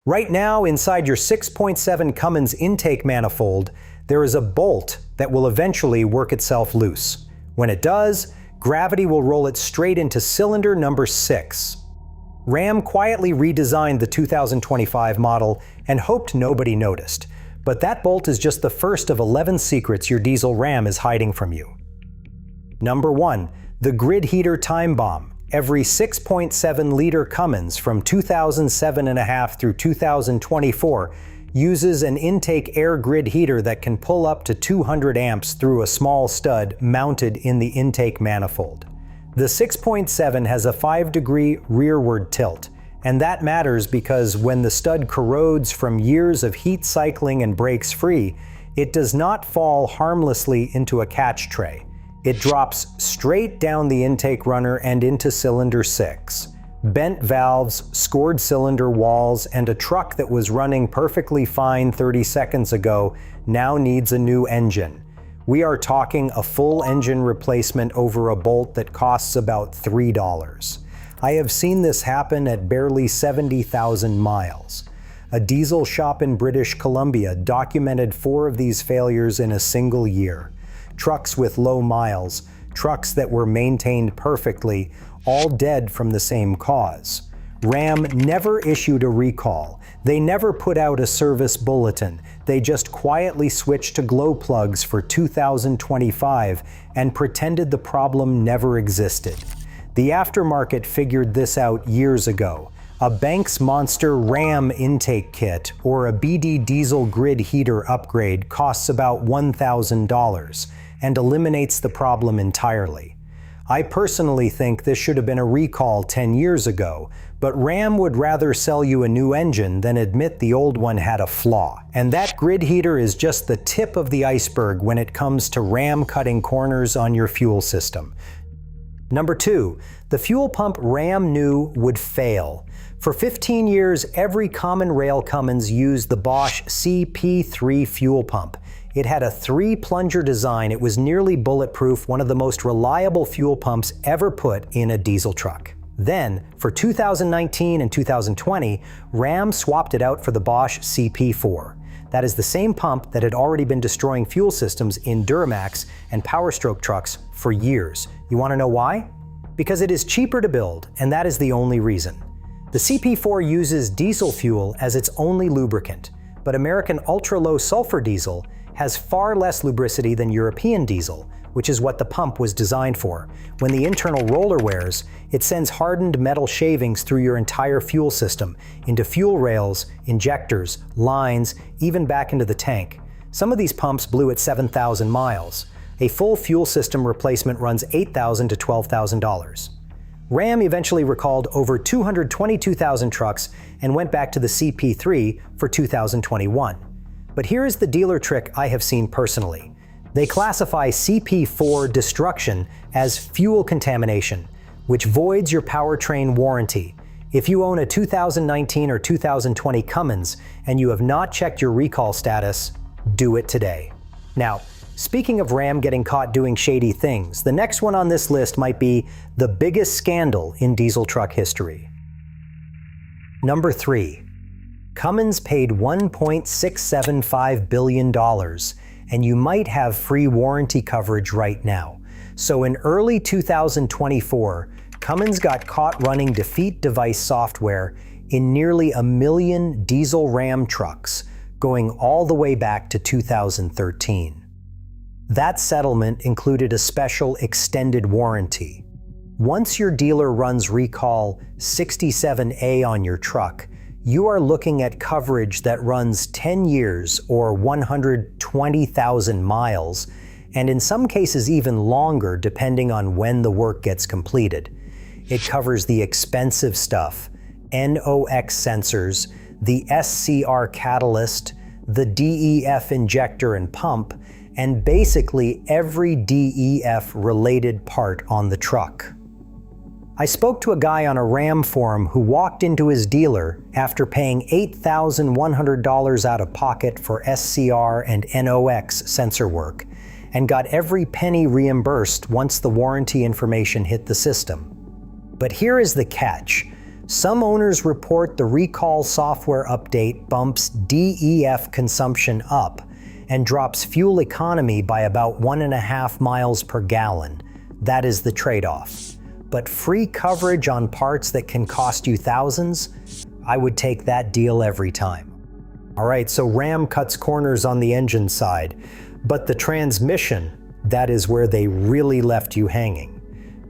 Right now, inside your 6.7 Cummins intake manifold, there is a bolt that will eventually work itself loose. When it does, gravity will roll it straight into cylinder number 6. Ram quietly redesigned the 2025 model and hoped nobody noticed. But that bolt is just the first of 11 secrets your diesel Ram is hiding from you. Number 1. The grid heater time bomb. Every 6.7-liter Cummins from 2007.5 through 2024 uses an intake air grid heater that can pull up to 200 amps through a small stud mounted in the intake manifold. The 6.7 has a 5-degree rearward tilt, and that matters because when the stud corrodes from years of heat cycling and breaks free, it does not fall harmlessly into a catch tray. It drops straight down the intake runner and into cylinder 6. Bent valves, scored cylinder walls, and a truck that was running perfectly fine 30 seconds ago now needs a new engine. We are talking a full engine replacement over a bolt that costs about $3. I have seen this happen at barely 70,000 miles. A diesel shop in British Columbia documented 4 of these failures in a single year. Trucks with low miles, trucks that were maintained perfectly, all dead from the same cause. Ram never issued a recall. They never put out a service bulletin. They just quietly switched to glow plugs for 2025 and pretended the problem never existed. The aftermarket figured this out years ago. A Banks Monster Ram intake kit or a BD diesel grid heater upgrade costs about $1,000 and eliminates the problem entirely. I personally think this should have been a recall 10 years ago, but Ram would rather sell you a new engine than admit the old one had a flaw. And that grid heater is just the tip of the iceberg when it comes to Ram cutting corners on your fuel system. Number 2, the fuel pump Ram knew would fail. For 15 years, every common rail Cummins used the Bosch CP3 fuel pump. It had a 3-plunger design. It was nearly bulletproof, one of the most reliable fuel pumps ever put in a diesel truck. Then, for 2019 and 2020, Ram swapped it out for the Bosch CP4. That is the same pump that had already been destroying fuel systems in Duramax and Power Stroke trucks for years. You want to know why? Because it is cheaper to build, and that is the only reason. The CP4 uses diesel fuel as its only lubricant, but American ultra-low sulfur diesel has far less lubricity than European diesel, which is what the pump was designed for. When the internal roller wears, it sends hardened metal shavings through your entire fuel system, into fuel rails, injectors, lines, even back into the tank. Some of these pumps blew at 7,000 miles. A full fuel system replacement runs $8,000 to $12,000. Ram eventually recalled over 222,000 trucks and went back to the CP3 for 2021. But here is the dealer trick I have seen personally. They classify CP4 destruction as fuel contamination, which voids your powertrain warranty. If you own a 2019 or 2020 Cummins and you have not checked your recall status, do it today. Now, speaking of Ram getting caught doing shady things, the next one on this list might be the biggest scandal in diesel truck history. Number 3. Cummins paid $1.675 billion, and you might have free warranty coverage right now. So in early 2024, Cummins got caught running defeat device software in nearly 1 million diesel Ram trucks, going all the way back to 2013. That settlement included a special extended warranty. Once your dealer runs recall 67A on your truck, you are looking at coverage that runs 10 years or 120,000 miles, and in some cases even longer depending on when the work gets completed. It covers the expensive stuff, NOx sensors, the SCR catalyst, the DEF injector and pump, and basically every DEF-related part on the truck. I spoke to a guy on a Ram forum who walked into his dealer after paying $8,100 out of pocket for SCR and NOx sensor work, and got every penny reimbursed once the warranty information hit the system. But here is the catch. Some owners report the recall software update bumps DEF consumption up and drops fuel economy by about 1.5 miles per gallon. That is the trade-off. But free coverage on parts that can cost you thousands? I would take that deal every time. Alright, so Ram cuts corners on the engine side, but the transmission, that is where they really left you hanging.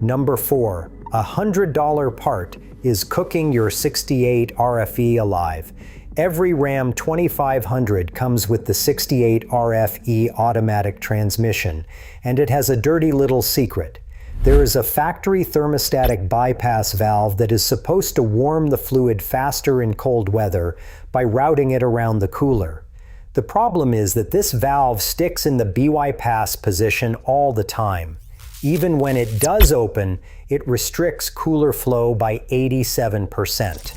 Number 4, a $100 part is cooking your 68 RFE alive. Every Ram 2500 comes with the 68 RFE automatic transmission, and it has a dirty little secret. There is a factory thermostatic bypass valve that is supposed to warm the fluid faster in cold weather by routing it around the cooler. The problem is that this valve sticks in the BY pass position all the time. Even when it does open, it restricts cooler flow by 87%.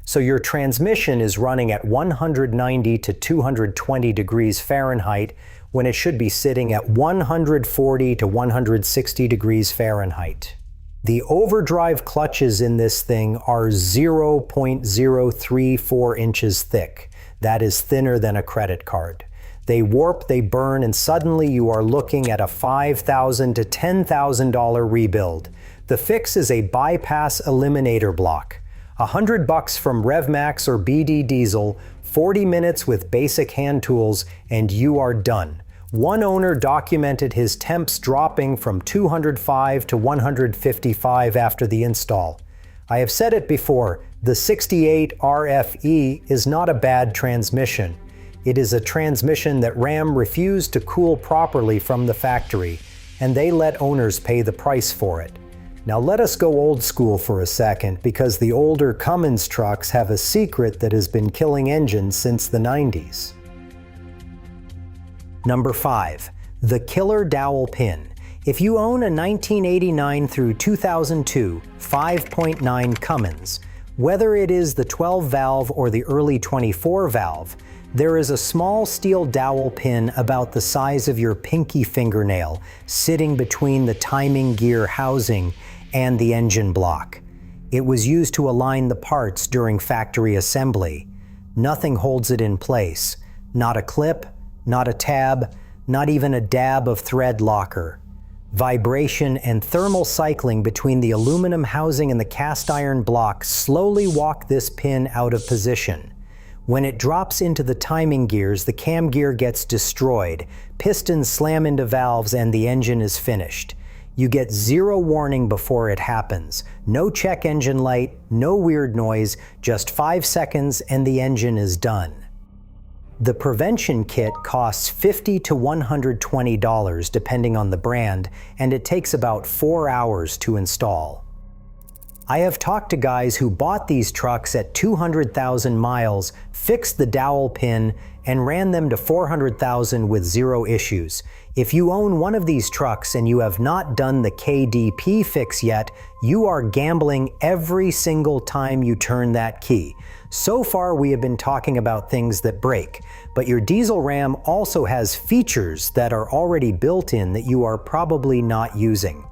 So your transmission is running at 190 to 220 degrees Fahrenheit when it should be sitting at 140 to 160 degrees Fahrenheit. The overdrive clutches in this thing are 0.034 inches thick. That is thinner than a credit card. They warp, they burn, and suddenly you are looking at a $5,000 to $10,000 rebuild. The fix is a bypass eliminator block. $100 from RevMax or BD Diesel, 40 minutes with basic hand tools, and you are done. One owner documented his temps dropping from 205 to 155 after the install. I have said it before, the 68 RFE is not a bad transmission. It is a transmission that Ram refused to cool properly from the factory, and they let owners pay the price for it. Now let us go old school for a second, because the older Cummins trucks have a secret that has been killing engines since the 90s. Number 5. The killer dowel pin. If you own a 1989 through 2002 5.9 Cummins, whether it is the 12 valve or the early 24 valve, there is a small steel dowel pin about the size of your pinky fingernail sitting between the timing gear housing and the engine block. It was used to align the parts during factory assembly. Nothing holds it in place. Not a clip, not a tab, not even a dab of thread locker. Vibration and thermal cycling between the aluminum housing and the cast iron block slowly walk this pin out of position. When it drops into the timing gears, the cam gear gets destroyed, pistons slam into valves, and the engine is finished. You get zero warning before it happens. No check engine light, no weird noise, just 5 seconds and the engine is done. The prevention kit costs $50 to $120 depending on the brand, and it takes about 4 hours to install. I have talked to guys who bought these trucks at 200,000 miles, fixed the dowel pin, and ran them to 400,000 with zero issues. If you own one of these trucks and you have not done the KDP fix yet, you are gambling every single time you turn that key. So far we have been talking about things that break, but your diesel Ram also has features that are already built in that you are probably not using.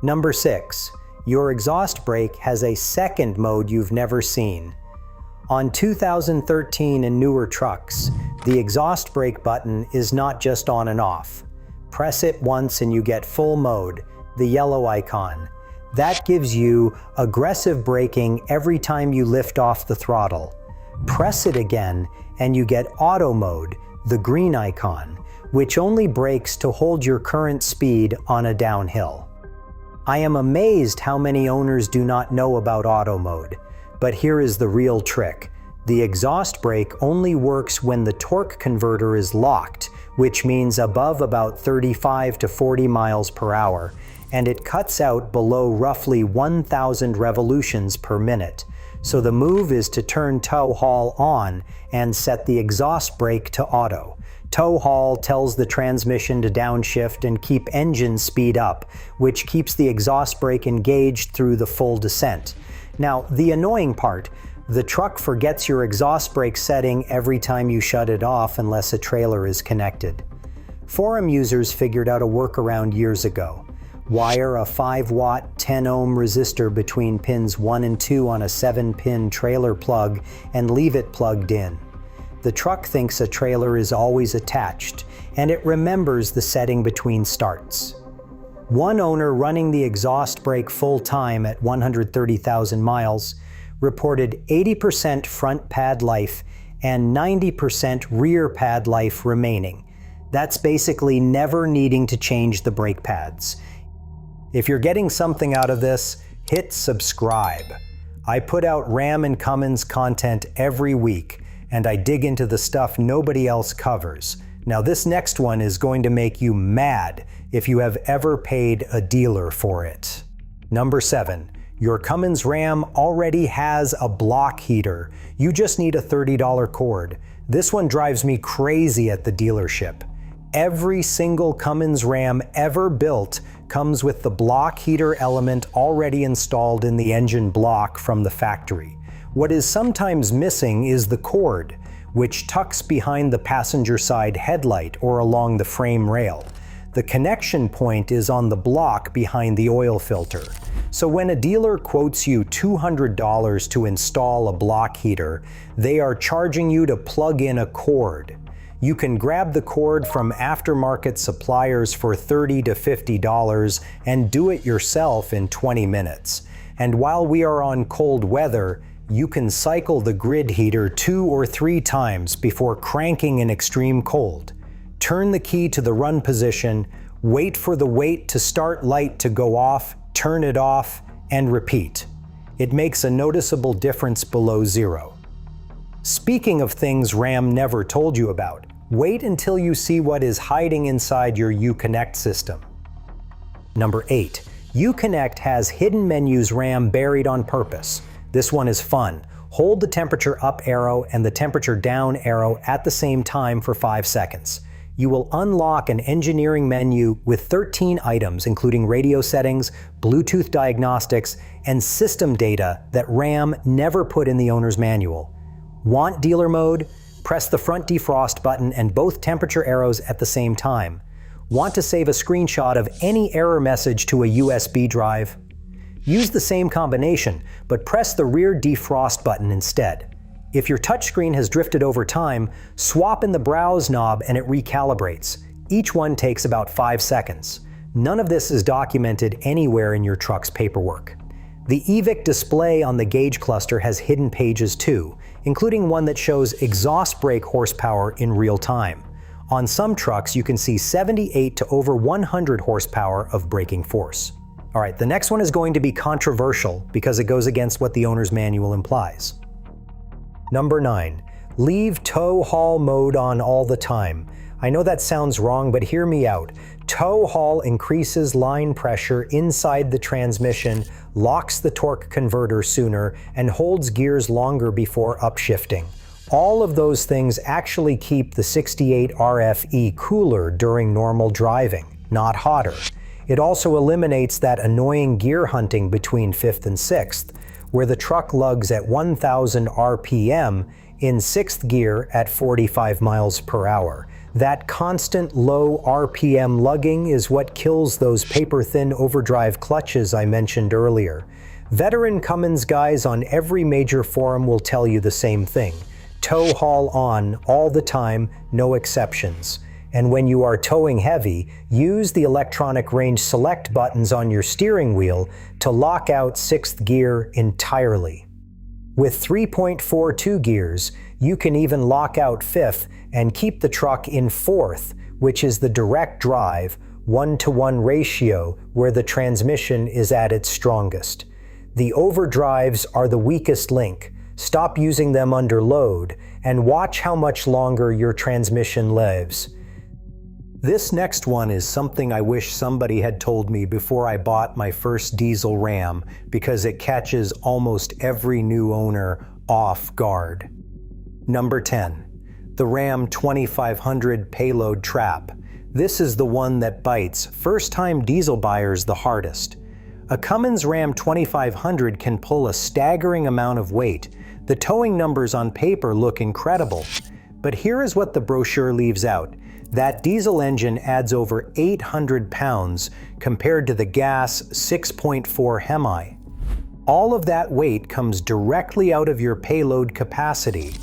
Number 6. Your exhaust brake has a second mode you've never seen. On 2013 and newer trucks, the exhaust brake button is not just on and off. Press it once and you get full mode, the yellow icon. That gives you aggressive braking every time you lift off the throttle. Press it again and you get auto mode, the green icon, which only brakes to hold your current speed on a downhill. I am amazed how many owners do not know about auto mode, but here is the real trick. The exhaust brake only works when the torque converter is locked, which means above about 35 to 40 miles per hour, and it cuts out below roughly 1,000 revolutions per minute. So the move is to turn tow haul on and set the exhaust brake to auto. Tow haul tells the transmission to downshift and keep engine speed up, which keeps the exhaust brake engaged through the full descent. Now, the annoying part, the truck forgets your exhaust brake setting every time you shut it off unless a trailer is connected. Forum users figured out a workaround years ago. Wire a 5-watt, 10-ohm resistor between pins 1 and 2 on a 7-pin trailer plug and leave it plugged in. The truck thinks a trailer is always attached, and it remembers the setting between starts. One owner running the exhaust brake full time at 130,000 miles reported 80% front pad life and 90% rear pad life remaining. That's basically never needing to change the brake pads. If you're getting something out of this, hit subscribe. I put out Ram and Cummins content every week, and I dig into the stuff nobody else covers. Now this next one is going to make you mad if you have ever paid a dealer for it. Number 7. Your Cummins Ram already has a block heater. You just need a $30 cord. This one drives me crazy at the dealership. Every single Cummins Ram ever built comes with the block heater element already installed in the engine block from the factory. What is sometimes missing is the cord, which tucks behind the passenger side headlight or along the frame rail. The connection point is on the block behind the oil filter. So when a dealer quotes you $200 to install a block heater, they are charging you to plug in a cord. You can grab the cord from aftermarket suppliers for $30 to $50 and do it yourself in 20 minutes. And while we are on cold weather, you can cycle the grid heater 2 or 3 times before cranking in extreme cold. Turn the key to the run position, wait for the wait to start light to go off, turn it off, and repeat. It makes a noticeable difference below zero. Speaking of things Ram never told you about, wait until you see what is hiding inside your Uconnect system. Number 8. Uconnect has hidden menus Ram buried on purpose. This one is fun. Hold the temperature up arrow and the temperature down arrow at the same time for 5 seconds. You will unlock an engineering menu with 13 items including radio settings, Bluetooth diagnostics, and system data that Ram never put in the owner's manual. Want dealer mode? Press the front defrost button and both temperature arrows at the same time. Want to save a screenshot of any error message to a USB drive? Use the same combination, but press the rear defrost button instead. If your touchscreen has drifted over time, swap in the browse knob and it recalibrates. Each one takes about 5 seconds. None of this is documented anywhere in your truck's paperwork. The EVIC display on the gauge cluster has hidden pages too, including one that shows exhaust brake horsepower in real time. On some trucks, you can see 78 to over 100 horsepower of braking force. All right, the next one is going to be controversial because it goes against what the owner's manual implies. Number 9. Leave tow haul mode on all the time. I know that sounds wrong, but hear me out. Tow haul increases line pressure inside the transmission, locks the torque converter sooner, and holds gears longer before upshifting. All of those things actually keep the 68 RFE cooler during normal driving, not hotter. It also eliminates that annoying gear hunting between 5th and 6th, where the truck lugs at 1,000 RPM in 6th gear at 45 miles per hour. That constant low RPM lugging is what kills those paper-thin overdrive clutches I mentioned earlier. Veteran Cummins guys on every major forum will tell you the same thing. Tow haul on all the time, no exceptions. And when you are towing heavy, use the electronic range select buttons on your steering wheel to lock out 6th gear entirely. With 3.42 gears, you can even lock out 5th and keep the truck in 4th, which is the direct drive, 1-to-1 ratio where the transmission is at its strongest. The overdrives are the weakest link. Stop using them under load and watch how much longer your transmission lives. This next one is something I wish somebody had told me before I bought my first diesel Ram because it catches almost every new owner off guard. Number 10. The Ram 2500 payload trap. This is the one that bites first-time diesel buyers the hardest. A Cummins Ram 2500 can pull a staggering amount of weight. The towing numbers on paper look incredible. But here is what the brochure leaves out. That diesel engine adds over 800 pounds compared to the gas 6.4 Hemi. All of that weight comes directly out of your payload capacity.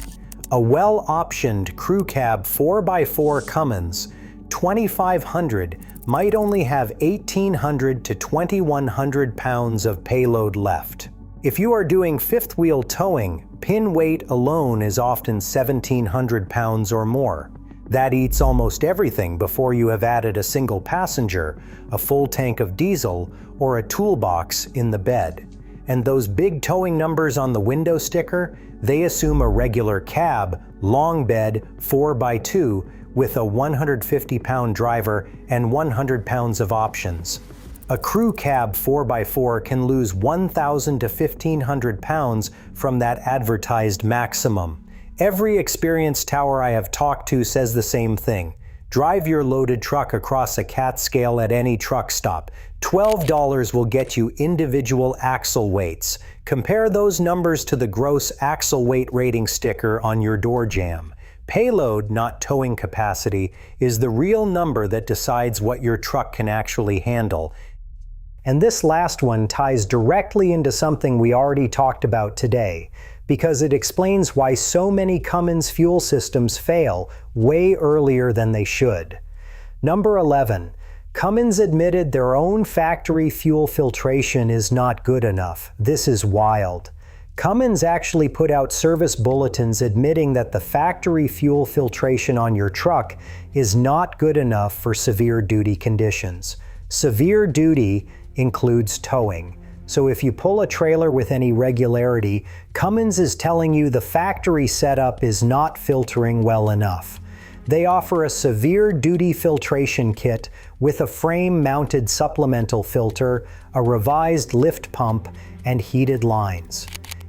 A well-optioned crew cab 4x4 Cummins 2500 might only have 1,800 to 2,100 pounds of payload left. If you are doing fifth wheel towing, pin weight alone is often 1,700 pounds or more. That eats almost everything before you have added a single passenger, a full tank of diesel, or a toolbox in the bed. And those big towing numbers on the window sticker, they assume a regular cab, long bed, 4x2, with a 150-pound driver and 100 pounds of options. A crew cab 4x4 can lose 1,000 to 1,500 pounds from that advertised maximum. Every experienced tower I have talked to says the same thing. Drive your loaded truck across a CAT scale at any truck stop. $12 will get you individual axle weights. Compare those numbers to the gross axle weight rating sticker on your door jamb. Payload, not towing capacity, is the real number that decides what your truck can actually handle. And this last one ties directly into something we already talked about today, because it explains why so many Cummins fuel systems fail way earlier than they should. Number 11. Cummins admitted their own factory fuel filtration is not good enough. This is wild. Cummins actually put out service bulletins admitting that the factory fuel filtration on your truck is not good enough for severe duty conditions. Severe duty includes towing. So if you pull a trailer with any regularity, Cummins is telling you the factory setup is not filtering well enough. They offer a severe duty filtration kit with a frame-mounted supplemental filter, a revised lift pump, and heated lines.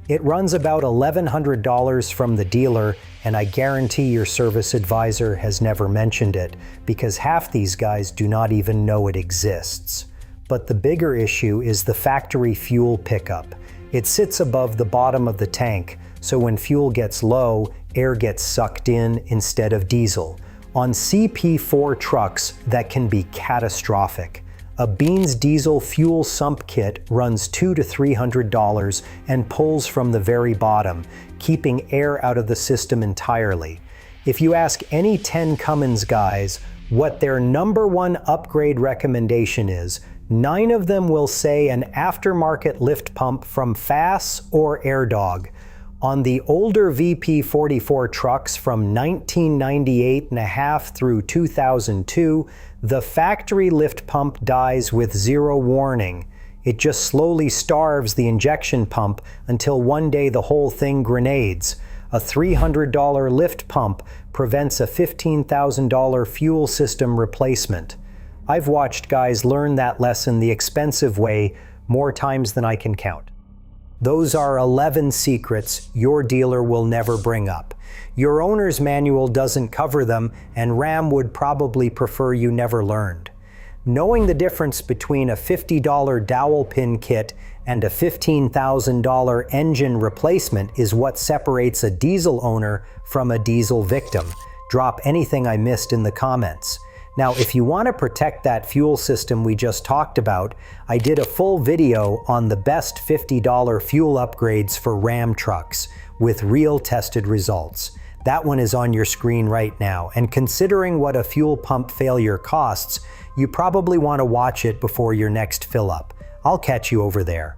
It runs about $1,100 from the dealer, and I guarantee your service advisor has never mentioned it, because half these guys do not even know it exists. But the bigger issue is the factory fuel pickup. It sits above the bottom of the tank, so when fuel gets low, air gets sucked in instead of diesel. On CP4 trucks, that can be catastrophic. A Beans diesel fuel sump kit runs $200 to $300 and pulls from the very bottom, keeping air out of the system entirely. If you ask any 10 Cummins guys what their number one upgrade recommendation is, 9 of them will say an aftermarket lift pump from FASS or AirDog. On the older VP44 trucks from 1998 and a half through 2002, the factory lift pump dies with zero warning. It just slowly starves the injection pump until one day the whole thing grenades. A $300 lift pump prevents a $15,000 fuel system replacement. I've watched guys learn that lesson the expensive way more times than I can count. Those are 11 secrets your dealer will never bring up. Your owner's manual doesn't cover them, and Ram would probably prefer you never learned. Knowing the difference between a $50 dowel pin kit and a $15,000 engine replacement is what separates a diesel owner from a diesel victim. Drop anything I missed in the comments. Now, if you want to protect that fuel system we just talked about, I did a full video on the best $50 fuel upgrades for Ram trucks with real tested results. That one is on your screen right now, and considering what a fuel pump failure costs, you probably want to watch it before your next fill up. I'll catch you over there.